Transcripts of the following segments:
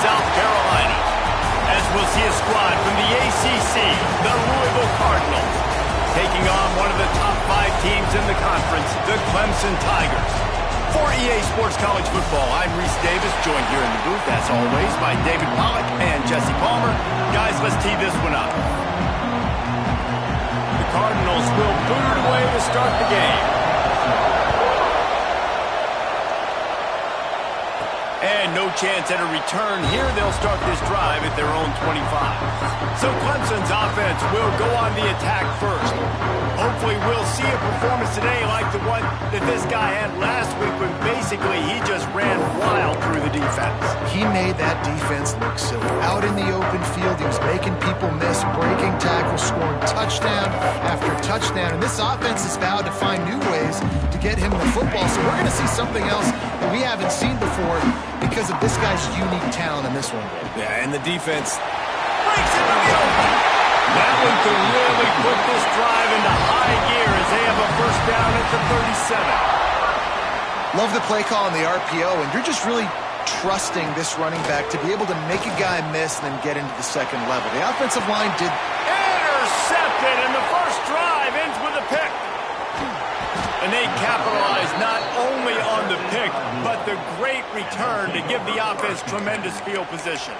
South Carolina. As we'll see a squad from the ACC, the Louisville Cardinals, taking on one of the top 5 teams in the conference, the Clemson Tigers. For EA Sports College Football, I'm Reese Davis, joined here in the booth, as always, by David Pollack and Jesse Palmer. Guys, let's tee this one up. The Cardinals will boot it away to start the game. And no chance at a return here. They'll start this drive at their own 25. So Clemson's offense will go on the attack first. Hopefully we'll see a performance today like the one that this guy had last week when basically he just ran wild through the defense. He made that defense look silly. Out in the open field, he was making people miss, breaking tackles, scoring touchdown after touchdown. And this offense is vowed to find new ways to get him the football. So we're going to see something else that we haven't seen before because of this guy's unique talent in this one. Yeah, and the defense breaks into the open. That one could really put this drive into high gear as they have a first down at the 37. Love the play call on the RPO, and you're just really trusting this running back to be able to make a guy miss and then get into the second level. The offensive line did... Intercepted, and the first drive ends with a pick. And they capitalize not only on the pick, but the great return to give the offense tremendous field position.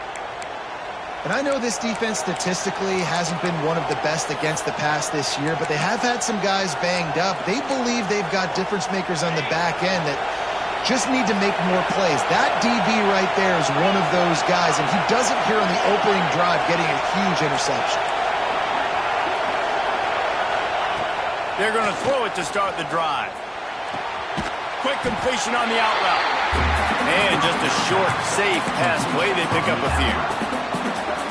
And I know this defense statistically hasn't been one of the best against the pass this year, but they have had some guys banged up. They believe they've got difference makers on the back end that just need to make more plays. That DB right there is one of those guys, and he does it here on the opening drive, getting a huge interception. They're going to throw it to start the drive. Quick completion on the out route. And just a short, safe pass play. They pick up a few.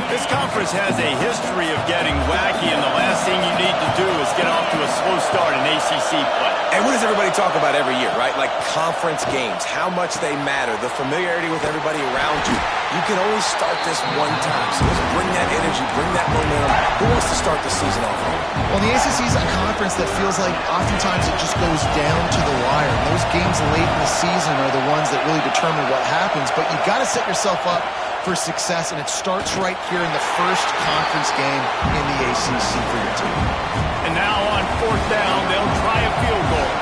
This conference has a history of getting wacky, and the last thing you need to do is get off to a slow start in ACC play. And what does everybody talk about every year, right? Like conference games, how much they matter, the familiarity with everybody around you. You can only start this one time, so let's bring that energy, bring that momentum. Who wants to start the season off right? Well, the ACC is a conference that feels like oftentimes it just goes down to the wire. And those games late in the season are the ones that really determine what happens, but you've got to set yourself up for success, and it starts right here in the first conference game in the ACC for your team. And now on fourth down, they'll try a field goal.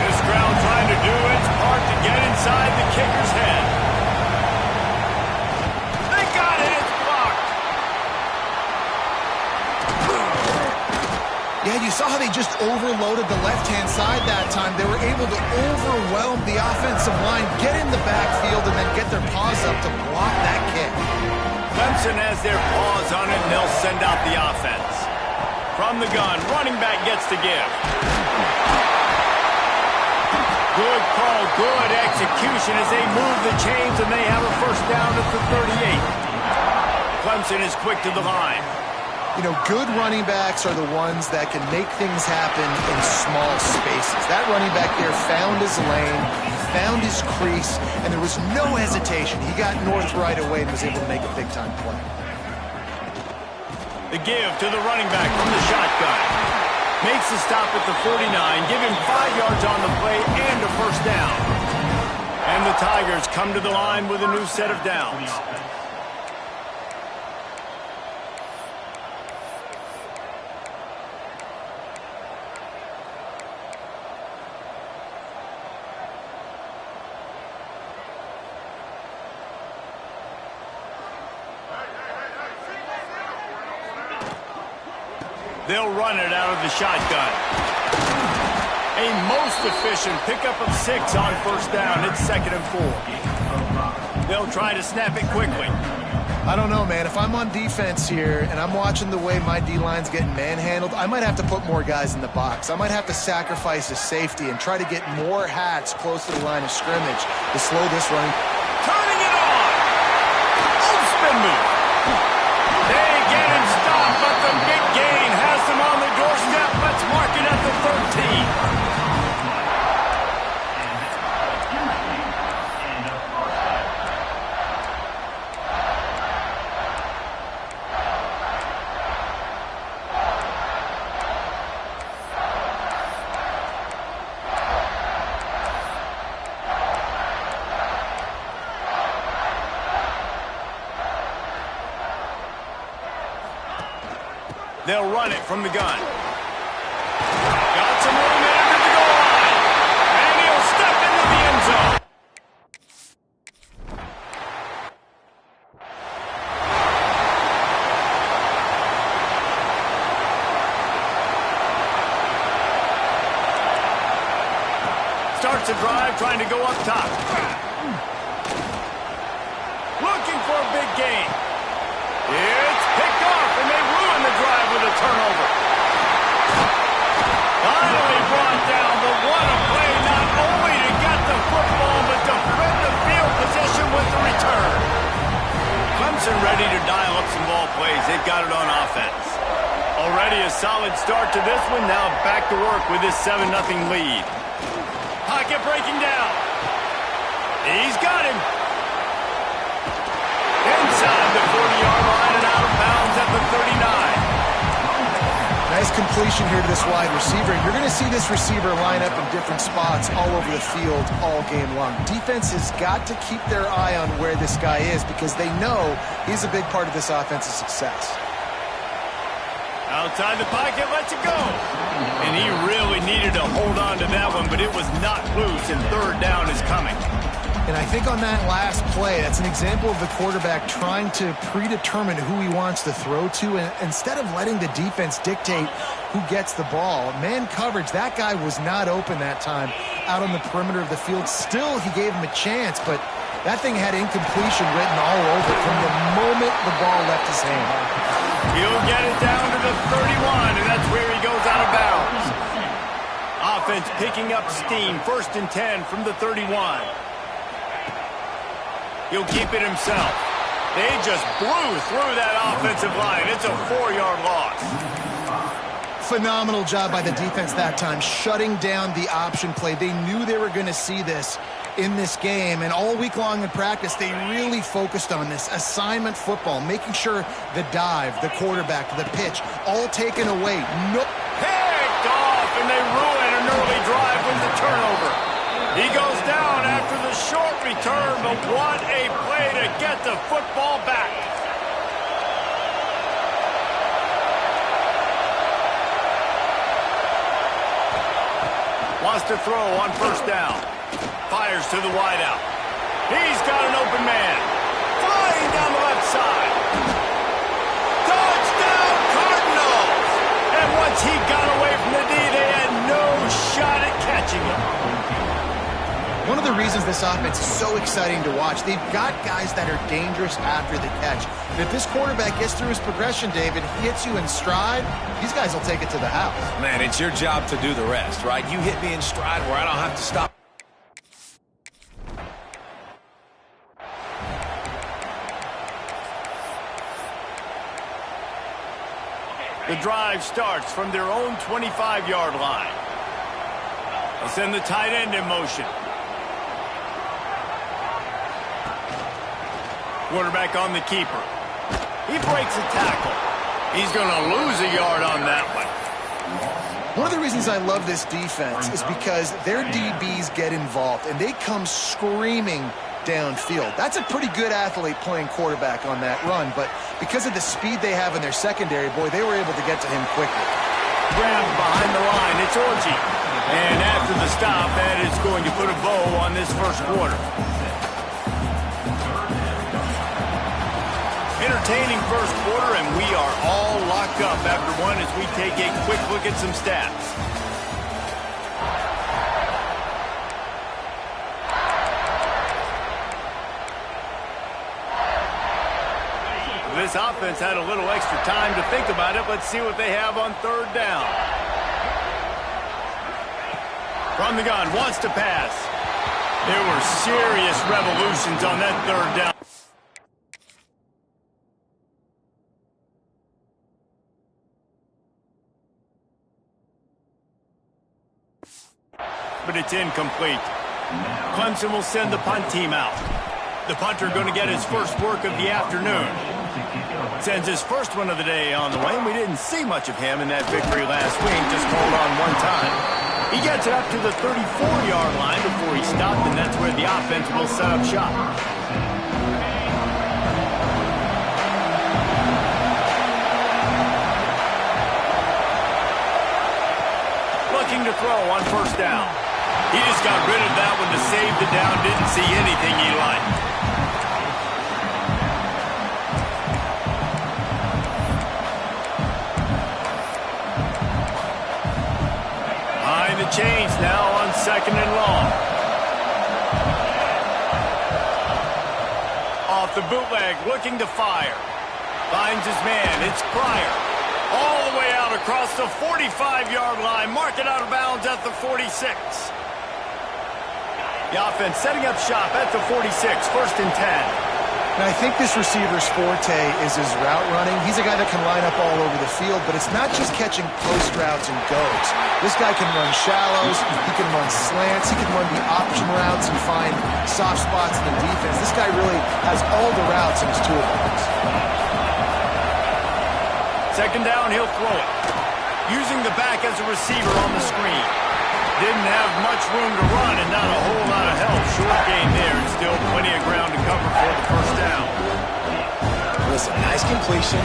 This crowd trying to do its part to get inside the kicker's head. They got it, it's blocked. Yeah, you saw how they just overloaded the left-hand side that time. They were able to overwhelm the offensive line, get in the backfield, and then get their paws up to block that kick. Clemson has their paws on it, and they'll send out the offense. From the gun, running back gets to give. Good call, good execution as they move the chains, and they have a first down at the 38. Clemson is quick to the line. You know, good running backs are the ones that can make things happen in small spaces. That running back there found his lane, found his crease, and there was no hesitation. He got north right away and was able to make a big-time play. The give to the running back from the shotgun. Makes the stop at the 49, give him 5 yards on the play and a first down. And the Tigers come to the line with a new set of downs. They'll run it out of the shotgun. A most efficient pickup of 6 on first down. It's 2nd and 4. They'll try to snap it quickly. I don't know, man. If I'm on defense here and I'm watching the way my D-line's getting manhandled, I might have to put more guys in the box. I might have to sacrifice a safety and try to get more hats close to the line of scrimmage to slow this running. Turning it on! Oh, spin move! They get him stopped, but the big gain has them on the doorstep. Let's mark it at the 13. They'll run it from the gun. Got some room there to the goal line. And he'll step into the end zone. Starts a drive, trying to go up top. Looking for a big gain. It's picked off, and they ruin the drive with a turnover. Finally brought down, but what a play, not only to get the football, but to flip the field position with the return. Clemson ready to dial up some ball plays. They've got it on offense. Already a solid start to this one. Now back to work with this 7-0 lead. Pocket breaking down. He's got him. Inside the 40-yard line and out of bounds at the 39. Nice completion here to this wide receiver. You're going to see this receiver line up in different spots all over the field all game long. Defense has got to keep their eye on where this guy is because they know he's a big part of this offense's success. Outside the pocket, lets it go. And he really needed to hold on to that one, but it was not loose, and third down is coming. And I think on that last play, that's an example of the quarterback trying to predetermine who he wants to throw to, and instead of letting the defense dictate who gets the ball. Man coverage, that guy was not open that time out on the perimeter of the field. Still, he gave him a chance, but that thing had incompletion written all over it from the moment the ball left his hand. He'll get it down to the 31, and that's where he goes out of bounds. Offense picking up steam, 1st and 10 from the 31. He'll keep it himself. They just blew through that offensive line. It's a 4-yard loss. Phenomenal job by the defense that time, shutting down the option play. They knew they were going to see this in this game, and all week long in practice, they really focused on this assignment football, making sure the dive, the quarterback, the pitch, all taken away. Picked off, and they ruin an early drive with the turnover. He goes down after the short return, but what a play to get the football back. Wants to throw on 1st down. Fires to the wideout. He's got an open man. Flying down the left side. Touchdown, Cardinals! And once he got away from the D, they had no shot at catching him. One of the reasons this offense is so exciting to watch, they've got guys that are dangerous after the catch. And if this quarterback gets through his progression, David, hits you in stride, these guys will take it to the house. Man, it's your job to do the rest, right? You hit me in stride where I don't have to stop. The drive starts from their own 25-yard line. They'll send the tight end in motion. Quarterback on the keeper. He breaks a tackle. He's going to lose a yard on that one. One of the reasons I love this defense is because their DBs get involved, and they come screaming downfield. That's a pretty good athlete playing quarterback on that run, but because of the speed they have in their secondary, boy, they were able to get to him quickly. Grabbed behind the line, it's Orji. And after the stop, that is going to put a bow on this first quarter. Entertaining first quarter, and we are all locked up after one as we take a quick look at some stats. This offense had a little extra time to think about it. Let's see what they have on 3rd down. From the gun, wants to pass. There were serious revolutions on that 3rd down. But it's incomplete. Clemson will send the punt team out. The punter going to get his first work of the afternoon. Sends his first one of the day on the way, and we didn't see much of him in that victory last week, just called on one time. He gets it up to the 34-yard line before he stopped, and that's where the offense will set up shop. to throw on first down. He just got rid of that one to save the down. Didn't see anything he liked. Behind the chains now on 2nd and long. Off the bootleg, looking to fire. Finds his man. It's Pryor. All the way out across the 45-yard line. Mark it out of bounds at the 46. The offense setting up shop at the 46. 1st and 10. And I think this receiver's forte is his route running. He's a guy that can line up all over the field, but it's not just catching post routes and goes. This guy can run shallows, he can run slants, he can run the option routes and find soft spots in the defense. This guy really has all the routes in his toolbox. 2nd down, he'll throw it. Using the back as a receiver on the screen. Didn't have much room to run and not a whole lot of help. Short gain there and still plenty of ground to cover for the 1st down. Listen, nice completion,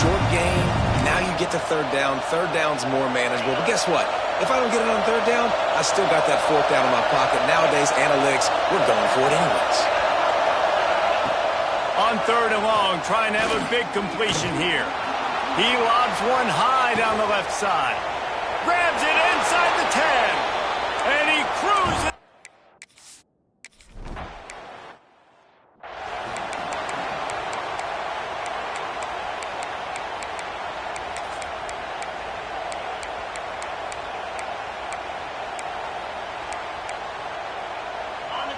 short gain. Now you get to 3rd down. 3rd down's more manageable. But guess what? If I don't get it on 3rd down, I still got that 4th down in my pocket. Nowadays, analytics, we're going for it anyways. On 3rd and long, trying to have a big completion here. He lobs one high down the left side. Grabs it inside the 10. And he cruises.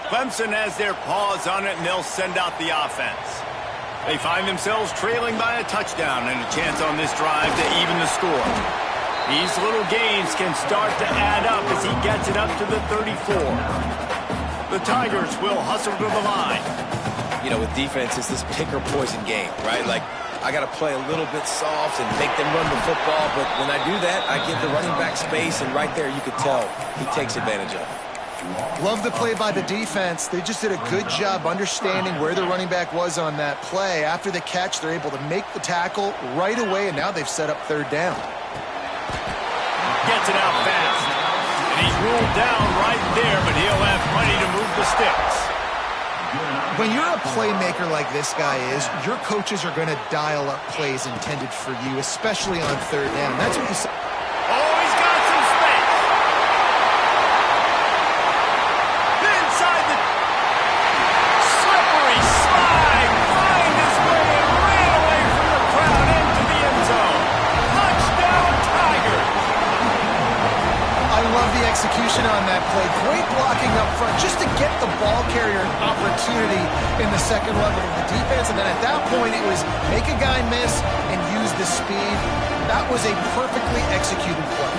Clemson has their paws on it, and they'll send out the offense. They find themselves trailing by a touchdown and a chance on this drive to even the score. These little gains can start to add up as he gets it up to the 34. The Tigers will hustle to the line. You know, with defense, it's this pick or poison game, right? Like, I got to play a little bit soft and make them run the football, but when I do that, I give the running back space, and right there you could tell he takes advantage of it. Love the play by the defense. They just did a good job understanding where the running back was on that play. After the catch, they're able to make the tackle right away, and now they've set up 3rd down. Gets it out fast. And he's ruled down right there, but he'll have plenty to move the sticks. When you're a playmaker like this guy is, your coaches are going to dial up plays intended for you, especially on 3rd down. That's what you saw. Oh, he's got some space. Inside the slippery slide. Find his way and ran away from the crowd into the end zone. Touchdown, Tigers. I love the execution on that play. Great blocking up front just to get the ball carrier an opportunity in the 2nd level of the defense. And then at that point, it was make a guy miss and use the speed. That was a perfectly executed play.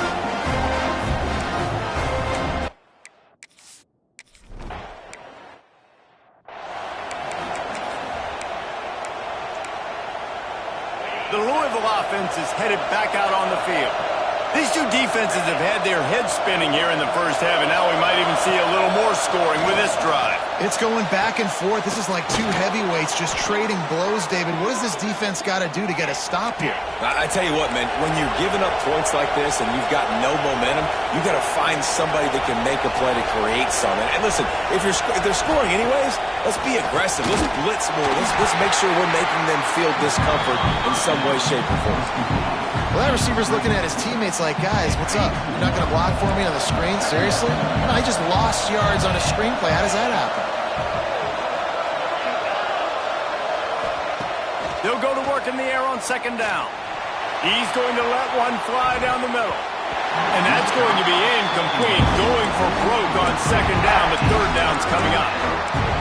The Louisville offense is headed back out on the field. These two defenses have had their heads spinning here in the 1st half, and now we might even see a little more scoring with this drive. It's going back and forth. This is like two heavyweights just trading blows, David. What does this defense got to do to get a stop here? I tell you what, man, when you're giving up points like this and you've got no momentum, you got to find somebody that can make a play to create something. And listen, if they're scoring anyways, let's be aggressive. Let's blitz more. Let's make sure we're making them feel discomfort in some way, shape, or form. Well, that receiver's looking at his teammates like, guys, what's up? You're not going to block for me on the screen? Seriously? No, I just lost yards on a screenplay. How does that happen? They'll go to work in the air on 2nd down. He's going to let one fly down the middle. And that's going to be incomplete. Going for broke on 2nd down. The 3rd down's coming up.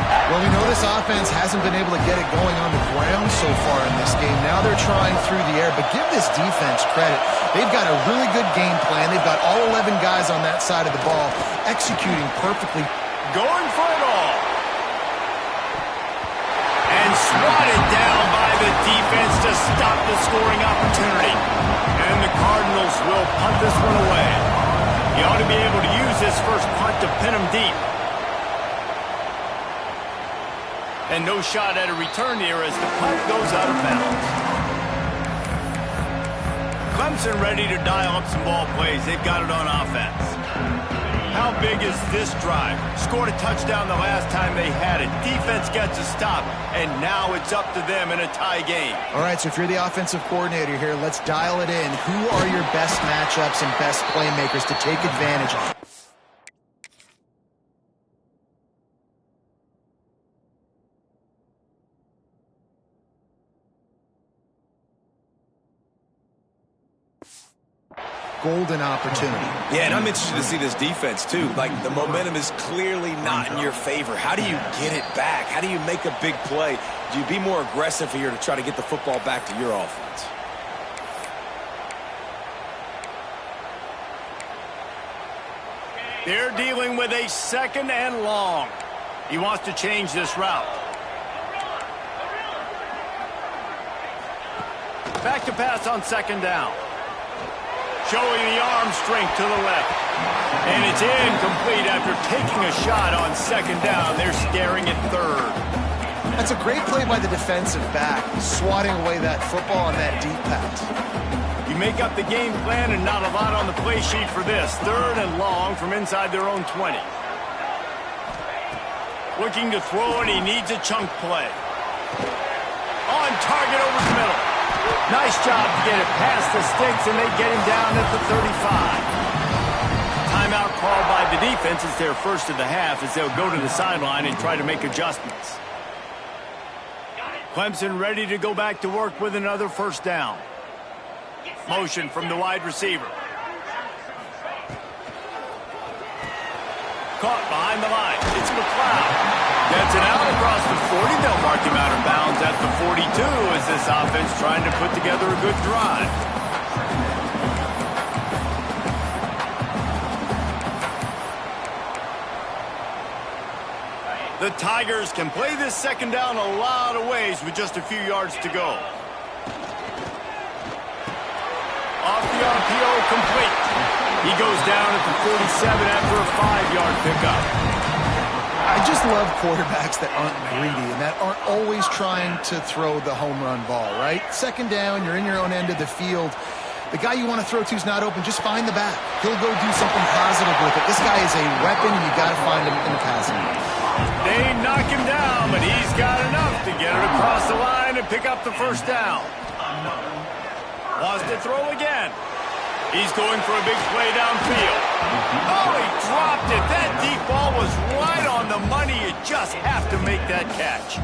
Well, we know this offense hasn't been able to get it going on the ground so far in this game. Now they're trying through the air, but give this defense credit. They've got a really good game plan. They've got all 11 guys on that side of the ball executing perfectly. Going for it all. And swatted down by the defense to stop the scoring opportunity. And the Cardinals will punt this one away. He ought to be able to use this first punt to pin him deep. And no shot at a return here as the punt goes out of bounds. Clemson ready to dial up some ball plays. They've got it on offense. big is this drive? Scored a touchdown the last time they had it. Defense gets a stop, and now it's up to them in a tie game. All right, so if you're the offensive coordinator here, let's dial it in. Who are your best matchups and best playmakers to take advantage of? Golden opportunity. Yeah, and I'm interested to see this defense, too. Like, the momentum is clearly not in your favor. How do you get it back? How do you make a big play? Do you be more aggressive here to try to get the football back to your offense? They're dealing with a 2nd and long. He wants to change this route. Back to pass on 2nd down. Showing the arm strength to the left. And it's incomplete after taking a shot on 2nd down. They're staring at 3rd. That's a great play by the defensive back, swatting away that football on that deep pass. You make up the game plan and not a lot on the play sheet for this. 3rd and long from inside their own 20. Looking to throw, and he needs a chunk play. On target over the middle. Nice job to get it past the sticks, and they get him down at the 35. Timeout called by the defense. It's their first of the half as they'll go to the sideline and try to make adjustments. Clemson ready to go back to work with another 1st down. Motion from the wide receiver. Caught behind the line. It's McLeod. Gets it out across the 40. They'll mark him out of bounds at the 42 as this offense trying to put together a good drive. The Tigers can play this 2nd down a lot of ways with just a few yards to go. Off the RPO, complete. He goes down at the 47 after a 5-yard pickup. I just love quarterbacks that aren't greedy and that aren't always trying to throw the home run ball, right? 2nd down, you're in your own end of the field. The guy you want to throw to is not open. Just find the back. He'll go do something positive with it. This guy is a weapon, and you got to find him in the passing game. They knock him down, but he's got enough to get it across the line and pick up the 1st down. Wants to throw again. He's going for a big play downfield. Oh, he dropped it. That deep ball was right on the money. You just have to make that catch.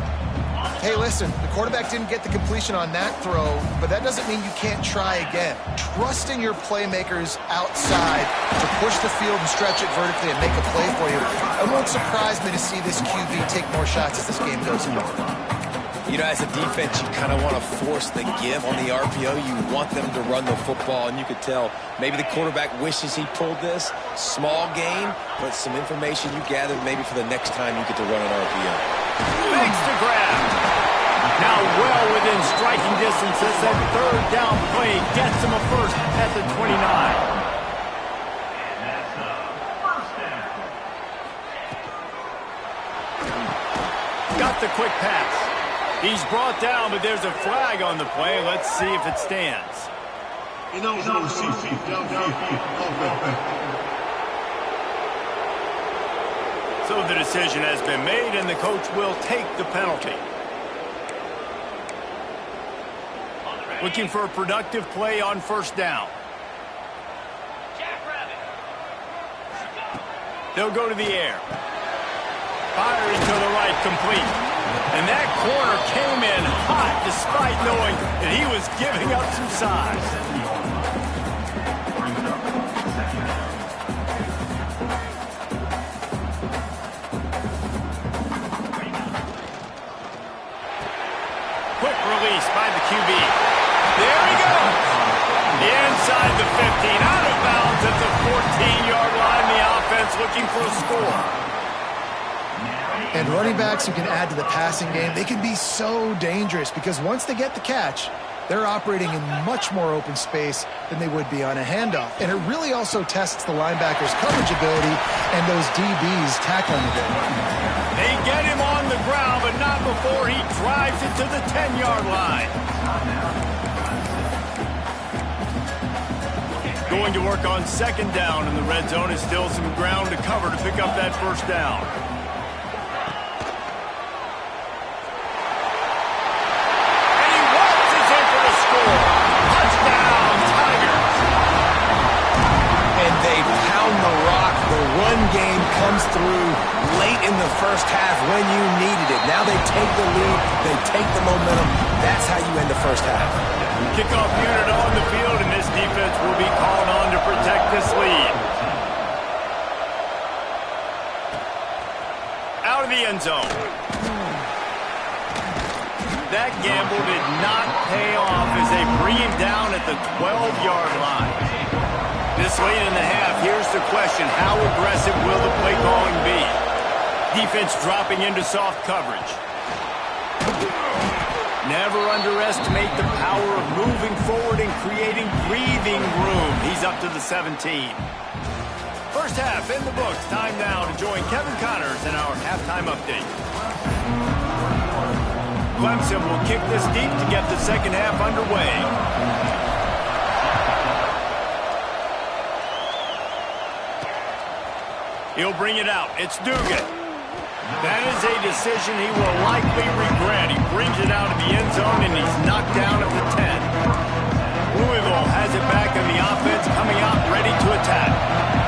Hey, listen, the quarterback didn't get the completion on that throw, but that doesn't mean you can't try again. Trust in your playmakers outside to push the field and stretch it vertically and make a play for you. It won't surprise me to see this QB take more shots as this game goes on. You know, as a defense, you kind of want to force the give on the RPO. You want them to run the football, and you could tell maybe the quarterback wishes he pulled this. Small gain, but some information you gathered maybe for the next time you get to run an RPO. Makes the grab. Now well within striking distance as that 3rd down play gets him a 1st at the 29. Got the quick pass. He's brought down, but there's a flag on the play. Let's see if it stands. So the decision has been made, and the coach will take the penalty. Looking for a productive play on 1st down. They'll go to the air. Firing to the right, complete. And that corner came in hot despite knowing that he was giving up some size. Quick release by the QB. There he goes. Inside the 15, out of bounds at the 14-yard line. The offense looking for a score. And running backs who can add to the passing game, they can be so dangerous because once they get the catch, they're operating in much more open space than they would be on a handoff. And it really also tests the linebackers' coverage ability and those DBs' tackling ability. They get him on the ground, but not before he drives it to the 10-yard line. Going to work on second down in the red zone. Is still some ground to cover to pick up that first down. And he waltzes in for the score. Touchdown, Tigers. And they pound the rock. The run game comes through late in the first half when you needed it. Now they take the lead. They take the momentum. That's how you end the first half. Kickoff unit on the field, and this defense will be called on to protect this lead. Out of the end zone. That gamble did not pay off as they bring him down at the 12-yard line. This late in the half, here's the question: how aggressive will the play calling be? Defense dropping into soft coverage. Never underestimate the power of moving forward and creating breathing room. He's up to the 17. First half in the books. Time now to join Kevin Connors in our halftime update. Clemson will kick this deep to get the second half underway. He'll bring it out. It's Dugan. That is a decision he will likely regret. He brings it out of the end zone, and he's knocked down at the 10. Louisville has it back, and the offense coming out ready to attack.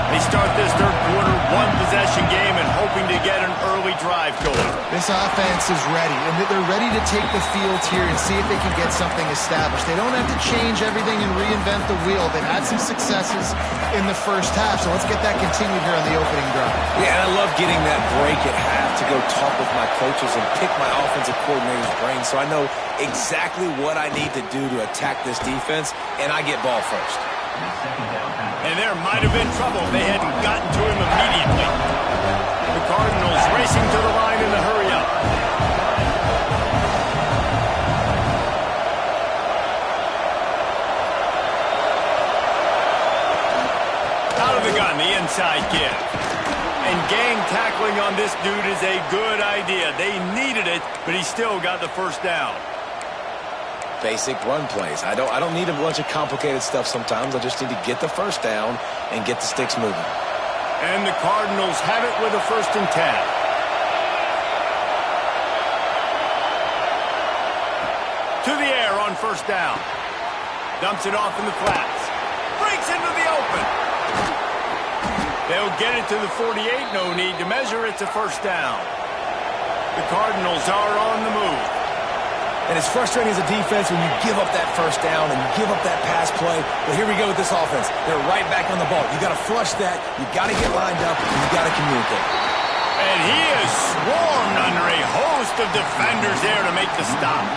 They start this third quarter one-possession game and hoping to get an early drive going. This offense is ready, and they're ready to take the field here and see if they can get something established. They don't have to change everything and reinvent the wheel. They've had some successes in the first half, so let's get that continued here on the opening drive. Yeah, and I love getting that break at half to go talk with my coaches and pick my offensive coordinator's brain so I know exactly what I need to do to attack this defense, and I get ball first. And there might have been trouble if they hadn't gotten to him immediately. The Cardinals racing to the line in the hurry-up. Out of the gun, the inside give. And gang tackling on this dude is a good idea. They needed it, but he still got the first down. Basic run plays. I don't need a bunch of complicated stuff sometimes. I just need to get the first down and get the sticks moving. And the Cardinals have it with a 1st and 10. To the air on first down. Dumps it off in the flats. Breaks into the open. They'll get it to the 48. No need to measure. It's a first down. The Cardinals are on the move. And it's frustrating as a defense when you give up that first down and you give up that pass play. But here we go with this offense. They're right back on the ball. You got to flush that. You got to get lined up, and you got to communicate. And he is swarmed under a host of defenders there to make the stop.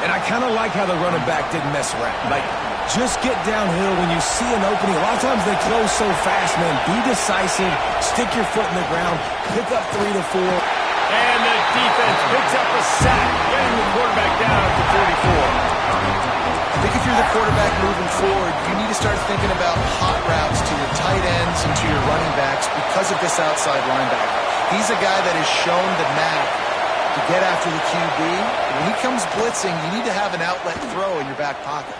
And I kind of like how the running back didn't mess around. Like, just get downhill when you see an opening. A lot of times they close so fast, man. Be decisive. Stick your foot in the ground. Pick up 3 to 4. And the defense picks up a sack, getting the quarterback down at the 44. I think if you're the quarterback moving forward, you need to start thinking about hot routes to your tight ends and to your running backs because of this outside linebacker. He's a guy that has shown the knack to get after the QB. When he comes blitzing, you need to have an outlet throw in your back pocket.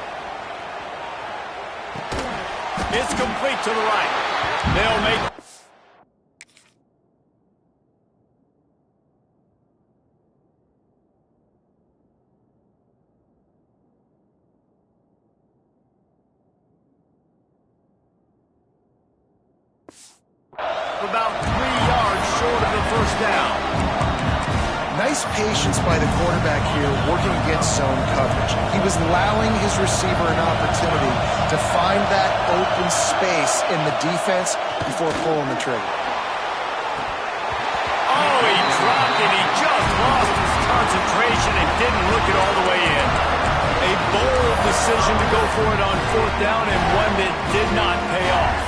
It's complete to the right. They'll make... about 3 yards short of the first down. Nice patience by the quarterback here working against zone coverage. He was allowing his receiver an opportunity to find that open space in the defense before pulling the trigger. Oh, he dropped it. He just lost his concentration and didn't look it all the way in. A bold decision to go for it on 4th down and one that did not pay off.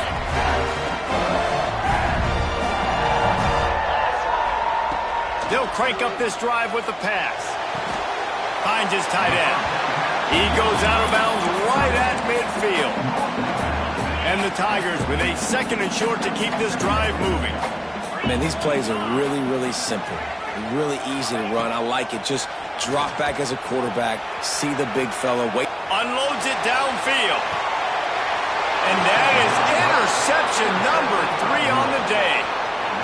They'll crank up this drive with the pass. Finds his tight end. He goes out of bounds right at midfield. And the Tigers with a 2nd and short to keep this drive moving. Man, these plays are really, really simple. Really easy to run. I like it. Just drop back as a quarterback. See the big fella. Wait. Unloads it downfield. And that is interception number 3 on the day.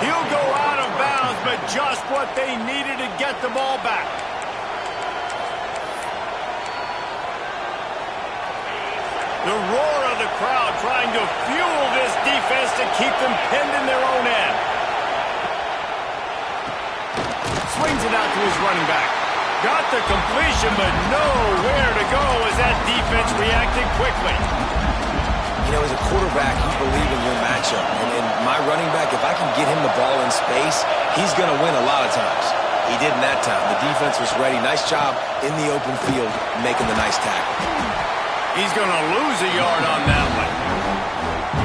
He'll go out of bounds, but just what they needed to get the ball back. The roar of the crowd trying to fuel this defense to keep them pinned in their own end. Swings it out to his running back. Got the completion, but nowhere to go as that defense reacted quickly. You know, as a quarterback, you believe in your matchup. And my running back, if I can get him the ball in space, he's going to win a lot of times. He did in that time. The defense was ready. Nice job in the open field making the nice tackle. He's going to lose a yard on that one.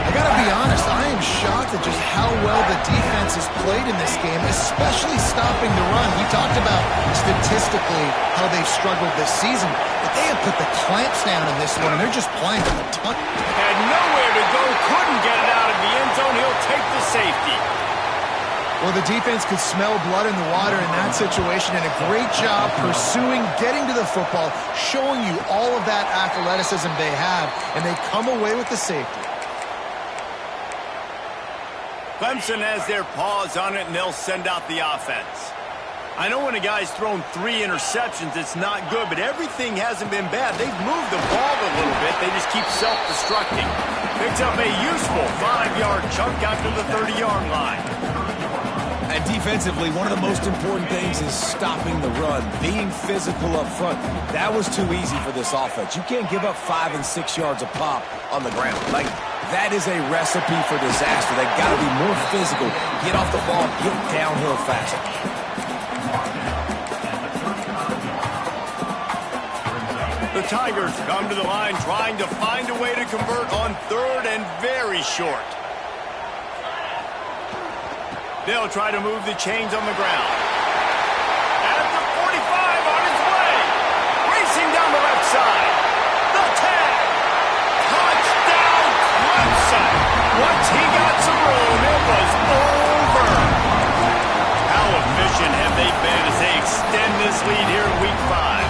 I got to be honest, I am shocked at just how well the defense has played in this game, especially stopping the run. He talked about statistically how they've struggled this season, but they have put the clamps down in this one, and they're just playing with a ton. Had nowhere to go, couldn't get it out of the end zone. He'll take the safety. Well, the defense could smell blood in the water in that situation, and a great job pursuing, getting to the football, showing you all of that athleticism they have, and they come away with the safety. Clemson has their paws on it, and they'll send out the offense. I know when a guy's thrown 3 interceptions, it's not good, but everything hasn't been bad. They've moved the ball a little bit. They just keep self-destructing. Picks up a useful 5-yard chunk after the 30-yard line. And defensively, one of the most important things is stopping the run, being physical up front. That was too easy for this offense. You can't give up 5 and 6 yards a pop on the ground. Like, that is a recipe for disaster. They've got to be more physical, get off the ball, get downhill faster. The Tigers come to the line trying to find a way to convert on 3rd and very short. They'll try to move the chains on the ground. At the 45 on his way. Racing down the left side. The tag. Touchdown Clemson. Once he got some room, it was over. How efficient have they been as they extend this lead here in Week 5?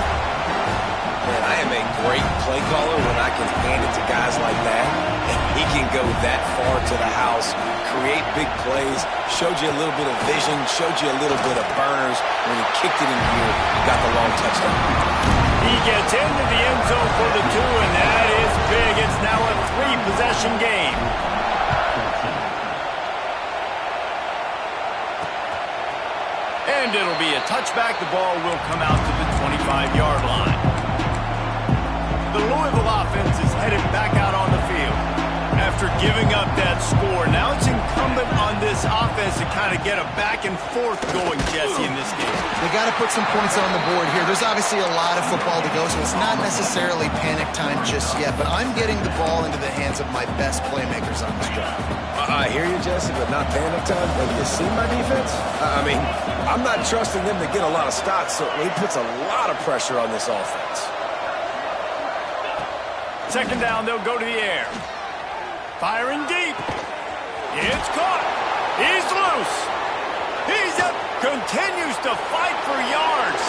Man, I am a great play caller when I can hand it to guys like that. And he can go that far to the house, create big plays, showed you a little bit of vision, showed you a little bit of burners. When he kicked it in gear, got the long touchdown. He gets into the end zone for the 2, and that is big. It's now a 3-possession game. And it'll be a touchback. The ball will come out to the 25-yard line. The Louisville offense is headed back out on the field. After giving up that score, now it's incumbent on this offense to kind of get a back and forth going, Jesse, in this game. They got to put some points on the board here. There's obviously a lot of football to go, so it's not necessarily panic time just yet, but I'm getting the ball into the hands of my best playmakers on this drive. I hear you, Jesse, but not panic time. Have you seen my defense? I mean, I'm not trusting them to get a lot of stops, so he puts a lot of pressure on this offense. 2nd down, they'll go to the air. Firing deep. It's caught. He's loose. He's up. Continues to fight for yards.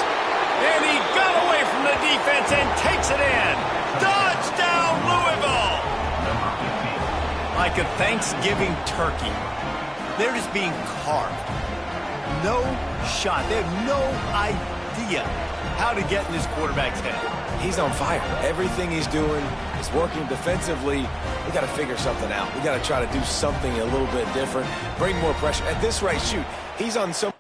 And he got away from the defense and takes it in. Touchdown, Louisville. Like a Thanksgiving turkey. They're just being carved. No shot. They have no idea how to get in this quarterback's head. He's on fire. Everything he's doing is working defensively. We got to figure something out. We got to try to do something a little bit different. Bring more pressure. At this rate, shoot. He's on so.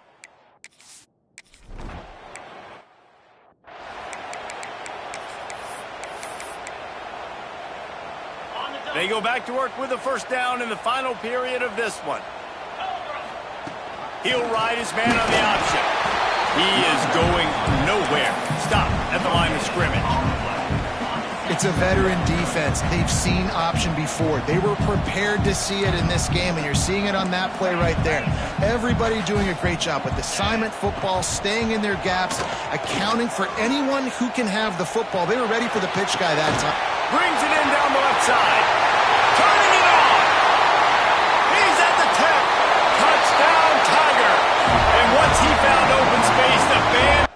They go back to work with a 1st down in the final period of this one. He'll ride his man on the option. He is going nowhere. Stop at the line of scrimmage. It's a veteran defense. They've seen option before. They were prepared to see it in this game, and you're seeing it on that play right there. Everybody doing a great job with assignment football, staying in their gaps, accounting for anyone who can have the football. They were ready for the pitch guy that time. Brings it in down the left side. Turning it on. He's at the 10. Touchdown, Tiger. And once he found open space, the band.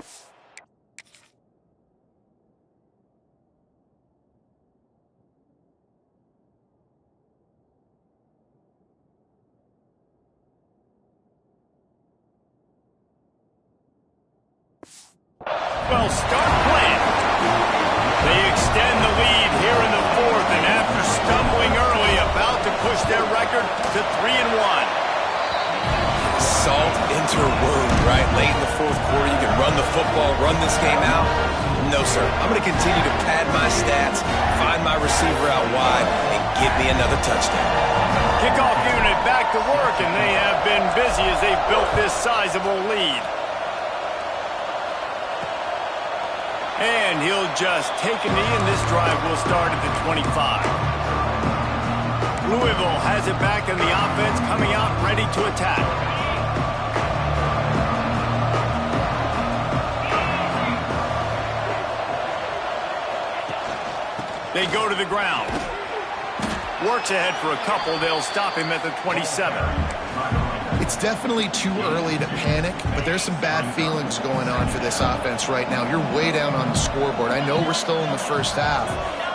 to 3-1. Salt into her wound, right? Late in the fourth quarter, you can run the football, run this game out. No, sir. I'm going to continue to pad my stats, find my receiver out wide, and give me another touchdown. Kickoff unit back to work, and they have been busy as they've built this sizable lead. And he'll just take a knee, and this drive will start at the 25. Louisville has it back, and the offense coming out ready to attack. They go to the ground. Works ahead for a couple. They'll stop him at the 27. It's definitely too early to panic, but there's some bad feelings going on for this offense right now. You're way down on the scoreboard. I know we're still in the first half,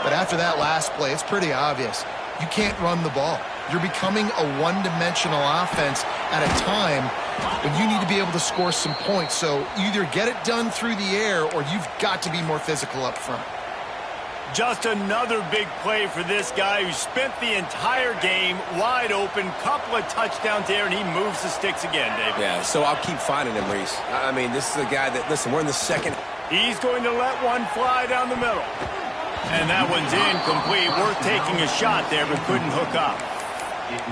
but after that last play, it's pretty obvious. You can't run the ball. You're becoming a one-dimensional offense at a time when you need to be able to score some points. So either get it done through the air or you've got to be more physical up front. Just another big play for this guy who spent the entire game wide open, couple of touchdowns there, and he moves the sticks again, David. Yeah, so I'll keep finding him, Reese. I mean, this is a guy that, listen, we're in the second. He's going to let one fly down the middle. And that one's incomplete. Worth taking a shot there, but couldn't hook up.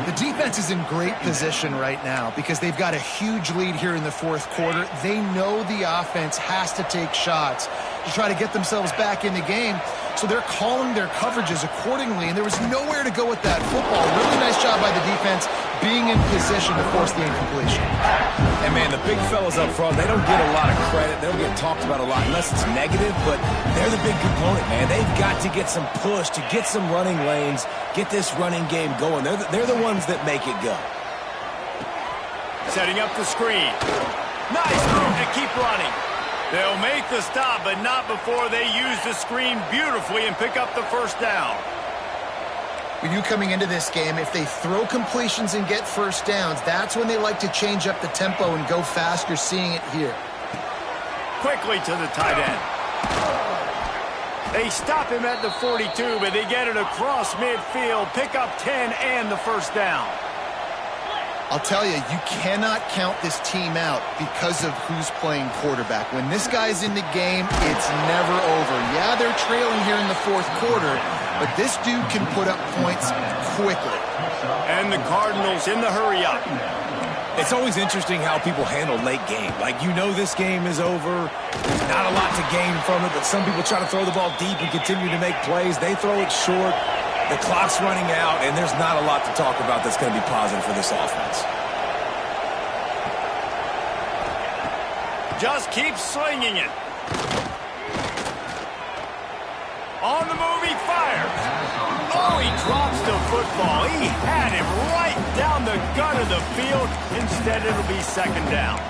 The defense is in great position right now because they've got a huge lead here in the fourth quarter. They know the offense has to take shots to try to get themselves back in the game. So they're calling their coverages accordingly, and there was nowhere to go with that football. Really nice job by the defense being in position to force the incompletion. And, man, the big fellas up front, they don't get a lot of credit. They don't get talked about a lot unless it's negative, but they're the big component, man. They've got to get some push, to get some running lanes, get this running game going. They're the ones that make it go. Setting up the screen. Nice move to keep running. They'll make the stop, but not before they use the screen beautifully and pick up the first down. We knew coming into this game, if they throw completions and get first downs, that's when they like to change up the tempo and go fast. You're seeing it here. Quickly to the tight end. They stop him at the 42, but they get it across midfield, pick up 10 and the first down. I'll tell you, you cannot count this team out because of who's playing quarterback. When this guy's in the game, it's never over. Yeah, they're trailing here in the fourth quarter, but this dude can put up points quickly. And the Cardinals in the hurry-up. It's always interesting how people handle late game. Like, you know this game is over. There's not a lot to gain from it, but some people try to throw the ball deep and continue to make plays. They throw it short. The clock's running out, and there's not a lot to talk about that's going to be positive for this offense. Just keep slinging it. On the move, he fires. Oh, he drops the football. He had him right down the gut of the field. Instead, it'll be second down.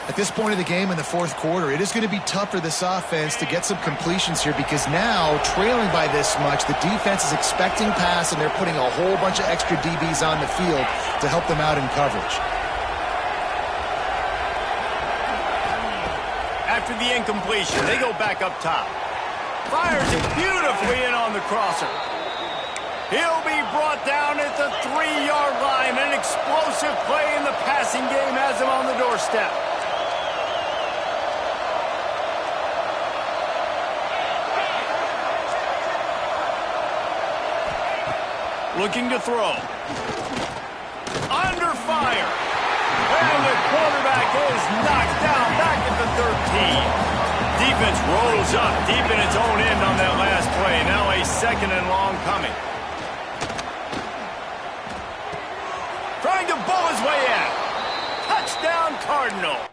At this point of the game in the fourth quarter, it is going to be tough for this offense to get some completions here because now, trailing by this much, the defense is expecting pass, and they're putting a whole bunch of extra DBs on the field to help them out in coverage. After the incompletion, they go back up top. Fires it beautifully in on the crosser. He'll be brought down at the 3-yard line. An explosive play in the passing game has him on the doorstep. Looking to throw. Under fire. And the quarterback is knocked down back at the 13. Defense rolls up deep in its own end on that last play. Now a second and long coming. Trying to bowl his way in. Touchdown, Cardinal.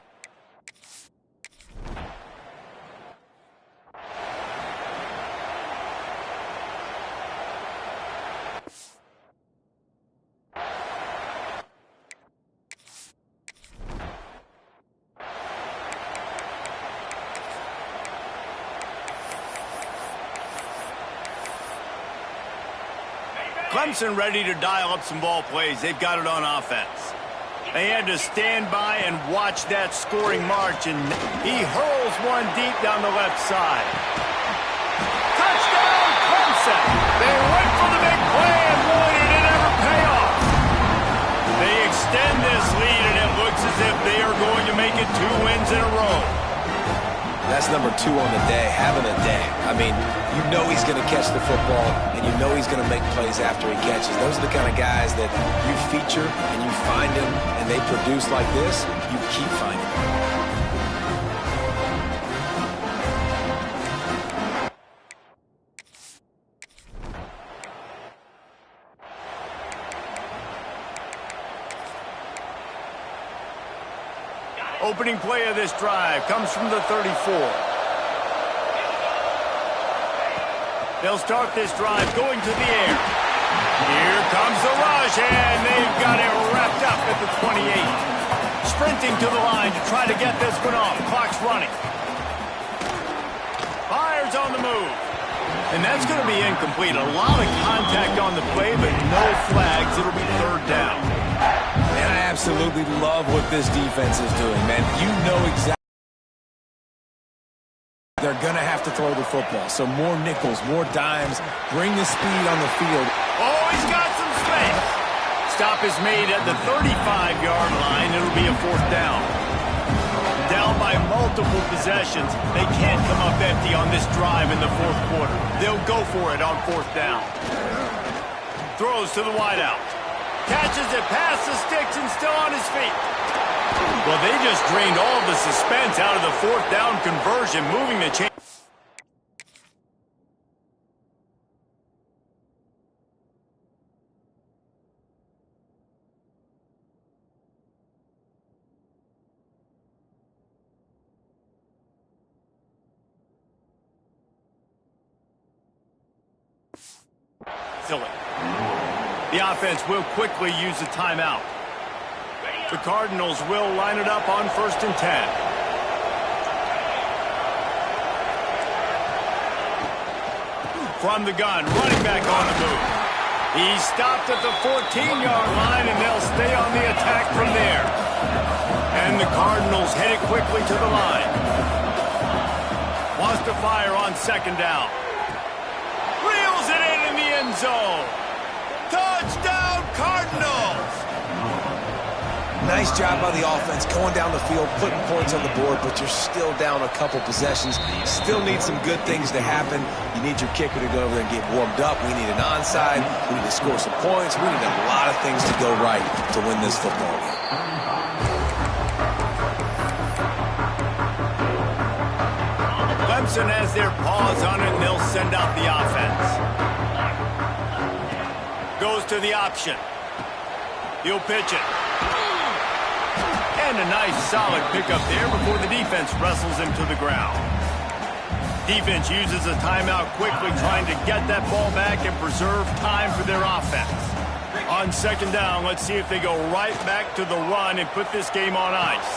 Clemson ready to dial up some ball plays. They've got it on offense. They had to stand by and watch that scoring march, and he hurls one deep down the left side. Touchdown, Clemson! They went for the big play, and boy, did it ever pay off. extend this lead, and it looks as if they are going to make it 2 wins in a row. That's number 2 on the day, having a day. I mean, you know he's going to catch the football, and you know he's going to make plays after he catches. Those are the kind of guys that you feature, and you find them, and they produce like this, you keep finding them. Opening play of this drive comes from the 34. They'll start this drive going to the air. Here comes the rush, and they've got it wrapped up at the 28. Sprinting to the line to try to get this one off. Clock's running. Fires on the move. And that's going to be incomplete. A lot of contact on the play, but no flags. It'll be 3rd down. And I absolutely love what this defense is doing, man. You know exactly they're going to have to throw the football. So more nickels, more dimes, bring the speed on the field. Oh, he's got some space. Stop is made at the 35-yard line. It'll be a 4th down. Down by multiple possessions. They can't come up empty on this drive in the 4th quarter. They'll go for it on 4th down. Throws to the wideout. Catches it past the sticks and still on his feet. Well, they just drained all the suspense out of the 4th down conversion, moving the chain. The offense will quickly use a timeout. The Cardinals will line it up on 1st and 10. From the gun, running back on the move. He's stopped at the 14-yard line, and they'll stay on the attack from there. And the Cardinals headed quickly to the line. Wants to fire on 2nd down. Reels it in the end zone. Touchdown, Cardinals! Nice job by the offense going down the field, putting points on the board, but you're still down a couple possessions. Still need some good things to happen. You need your kicker to go over there and get warmed up. We need an onside. We need to score some points. We need a lot of things to go right to win this football game. Clemson has their paws on it, and they'll send out the offense. Goes to the option. He'll pitch it. And a nice solid pickup there before the defense wrestles him to the ground. Defense uses a timeout quickly, trying to get that ball back and preserve time for their offense. On 2nd down, let's see if they go right back to the run and put this game on ice.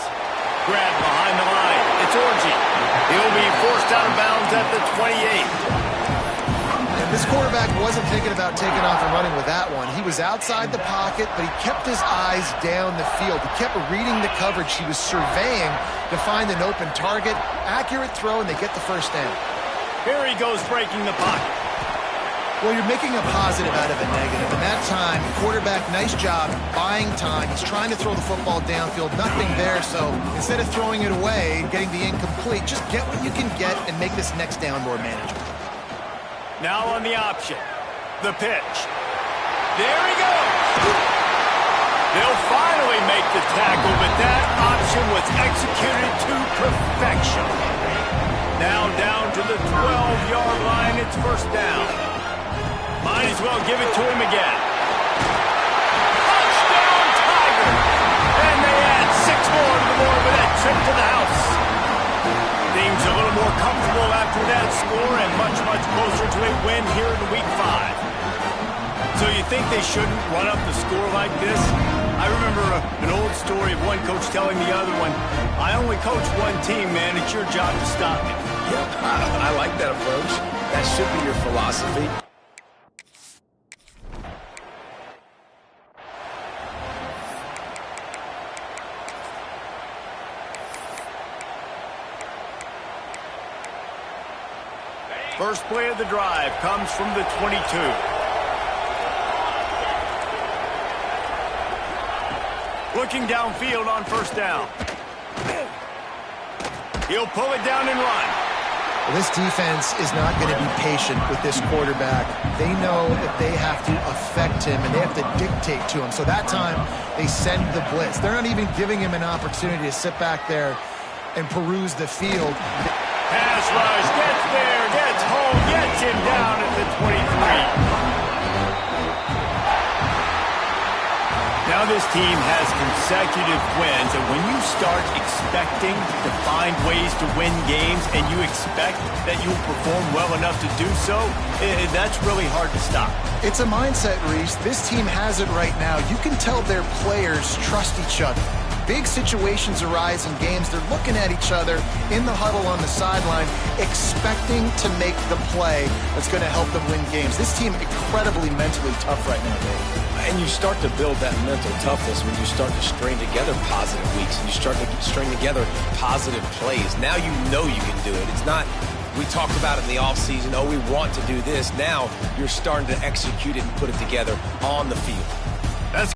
Grab behind the line. It's Orgy. He'll be forced out of bounds at the 28. And this quarterback wasn't thinking about taking off and running with that one. He was outside the pocket, but he kept his eyes down the field. He kept reading the coverage. He was surveying to find an open target. Accurate throw, and they get the 1st down. Here he goes breaking the pocket. Well, you're making a positive out of a negative. And that time, quarterback, nice job buying time. He's trying to throw the football downfield. Nothing there, so instead of throwing it away, getting the incomplete, just get what you can get and make this next down more manageable. Now on the option. The pitch. There he goes. They'll finally make the tackle, but that option was executed to perfection. Now down to the 12-yard line. It's 1st down. Might as well give it to him again. Touchdown, Tigers! And they add 6 more to the board with that trip to the house. Things a little more comfortable after that score and much, much closer to a win here in Week 5. So you think they shouldn't run up the score like this? I remember an old story of one coach telling the other one, I only coach one team, man. It's your job to stop me. Yep, I like that approach. That should be your philosophy. First play of the drive comes from the 22. looking downfield on first down. He'll pull it down and run. Well, this defense is not going to be patient with this quarterback. They know that they have to affect him, and they have to dictate to him. So that time, they send the blitz. They're not even giving him an opportunity to sit back there and peruse the field. Pass rush, gets there, gets home, gets him down at the 23. Now this team has consecutive wins, and when you start expecting to find ways to win games and you expect that you will perform well enough to do so, that's really hard to stop. It's a mindset, Reese. This team has it right now. You can tell their players trust each other. Big situations arise in games. They're looking at each other in the huddle on the sideline, expecting to make the play that's going to help them win games. This team incredibly mentally tough right now, Dave. And you start to build that mental toughness when you start to string together positive weeks and you start to string together positive plays. Now you know you can do it. It's not, we talked about it in the offseason, oh, we want to do this. Now you're starting to execute it and put it together on the field.